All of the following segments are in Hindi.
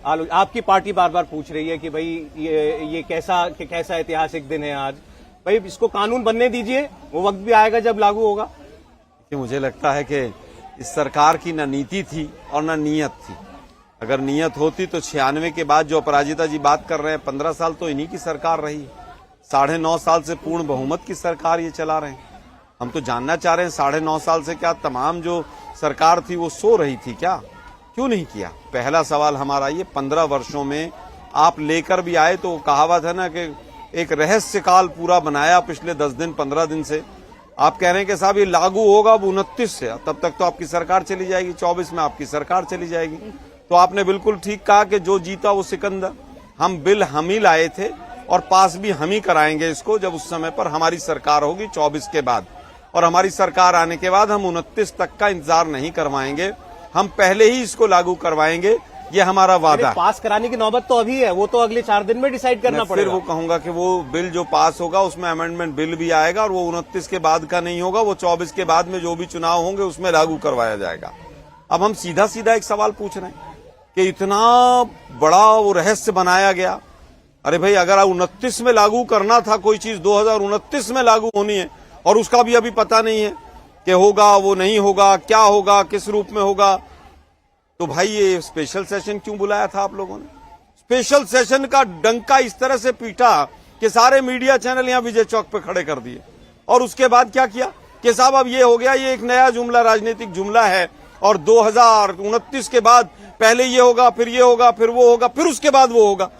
आपकी पार्टी बार बार पूछ रही है कि भाई ये कैसा ऐतिहासिक दिन है आज। भाई इसको कानून बनने दीजिए, वो वक्त भी आएगा जब लागू होगा। कि मुझे लगता है कि इस सरकार की न नीति थी और न नीयत थी। अगर नीयत होती तो 96 के बाद जो अपराजिता जी बात कर रहे हैं, 15 साल तो इन्हीं की सरकार रही है। 9.5 साल से पूर्ण बहुमत की सरकार ये चला रहे हैं। हम तो जानना चाह रहे हैं 9.5 साल से क्या तमाम जो सरकार थी वो सो रही थी क्या? क्यों नहीं किया? पहला सवाल हमारा ये, 15 वर्षों में आप लेकर भी आए तो कहावत है ना कि एक रहस्य काल पूरा बनाया पिछले 10 दिन 15 दिन से। आप कह रहे हैं कि साहब ये लागू होगा अब 29 से, तब तक तो आपकी सरकार चली जाएगी, 24 में आपकी सरकार चली जाएगी। तो आपने बिल्कुल ठीक कहा कि जो जीता वो सिकंदर। हम बिल हम ही लाए थे और पास भी हम ही कराएंगे इसको जब उस समय पर हमारी सरकार होगी 24 के बाद। और हमारी सरकार आने के बाद हम 29 तक का इंतजार नहीं करवाएंगे, हम पहले ही इसको लागू करवाएंगे, ये हमारा वादा। पास कराने की नौबत तो अभी है, वो तो अगले 4 दिन में डिसाइड करना पड़ेगा। फिर वो कहूंगा कि वो बिल जो पास होगा उसमें अमेंडमेंट बिल भी आएगा और वो 29 के बाद का नहीं होगा, वो 24 के बाद में जो भी चुनाव होंगे उसमें लागू करवाया जाएगा। अब हम सीधा सीधा एक सवाल पूछ रहे हैं कि इतना बड़ा वो रहस्य बनाया गया। अरे भाई अगर 29 में लागू करना था कोई चीज, 2029 में लागू होनी है और उसका भी अभी पता नहीं है कि होगा वो नहीं होगा, क्या होगा, किस रूप में होगा, तो भाई ये स्पेशल सेशन क्यों बुलाया था आप लोगों ने? स्पेशल सेशन का डंका इस तरह से पीटा कि सारे मीडिया चैनल यहां विजय चौक पे खड़े कर दिए। और उसके बाद क्या किया कि साहब अब ये हो गया, ये एक नया जुमला, राजनीतिक जुमला है और 2029 के बाद पहले ये होगा, फिर ये होगा, फिर वो होगा, फिर उसके बाद वो होगा।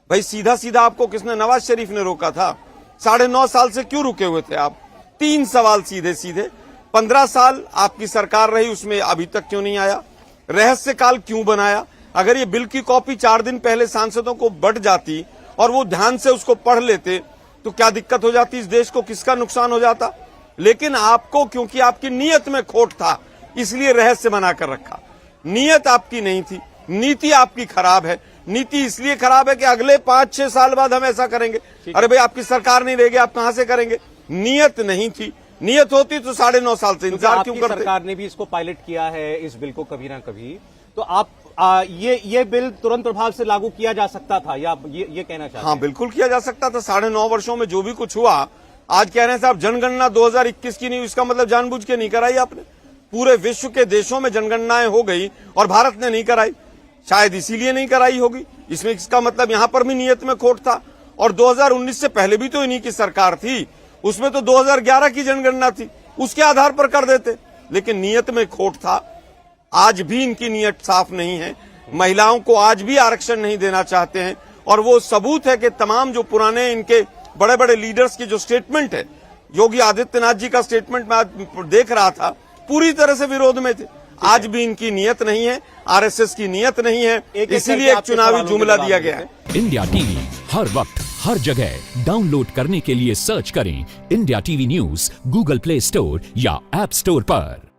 भाई सीधा सीधा आपको किसने, नवाज शरीफ ने रोका था? 9.5 साल से क्यों रुके हुए थे आप? 3 सवाल सीधे सीधे। 15 साल आपकी सरकार रही, उसमें अभी तक क्यों नहीं आया? रहस्य काल क्यों बनाया? अगर ये बिल की कॉपी 4 दिन पहले सांसदों को बट जाती और वो ध्यान से उसको पढ़ लेते तो क्या दिक्कत हो जाती? इस देश को किसका नुकसान हो जाता? लेकिन आपको, क्योंकि आपकी नीयत में खोट था, इसलिए रहस्य बनाकर रखा। नीयत आपकी नहीं थी, नीति आपकी खराब है। नीति इसलिए खराब है कि अगले 5-6 साल बाद हम ऐसा करेंगे। अरे भाई आपकी सरकार नहीं रहेगी, आप कहां से करेंगे? नियत नहीं थी। नियत होती तो 9.5 साल से इंतजार क्यों करते? सरकार ने भी इसको पायलट किया है, इस बिल को कभी ना कभी। तो आप ये बिल तुरंत प्रभाव से लागू किया जा सकता था, या ये कहना चाहते हैं? हाँ बिल्कुल किया जा सकता था। 9.5 वर्षों में जो भी कुछ हुआ, आज कह रहे हैं साहब जनगणना 2021 की नहीं, इसका मतलब जानबूझ के नहीं कराई आपने। पूरे विश्व के देशों में जनगणनाएं हो गई और भारत ने नहीं कराई, शायद इसीलिए नहीं कराई होगी। इसमें इसका मतलब यहां पर भी नियत में खोट था। और 2019 से पहले भी तो इन्हीं की सरकार थी, उसमें तो 2011 की जनगणना थी, उसके आधार पर कर देते, लेकिन नियत में खोट था। आज भी इनकी नियत साफ नहीं है। महिलाओं को आज भी आरक्षण नहीं देना चाहते हैं और वो सबूत है कि तमाम जो पुराने इनके बड़े बड़े लीडर्स की जो स्टेटमेंट है, योगी आदित्यनाथ जी का स्टेटमेंट मैं आज देख रहा था, पूरी तरह से विरोध में थे। आज भी इनकी नियत नहीं है, आरएसएस की नियत नहीं है, इसीलिए एक चुनावी जुमला दिया गया है। इंडिया टीवी हर वक्त हर जगह डाउनलोड करने के लिए सर्च करें India TV news Google play store या ऐप स्टोर पर।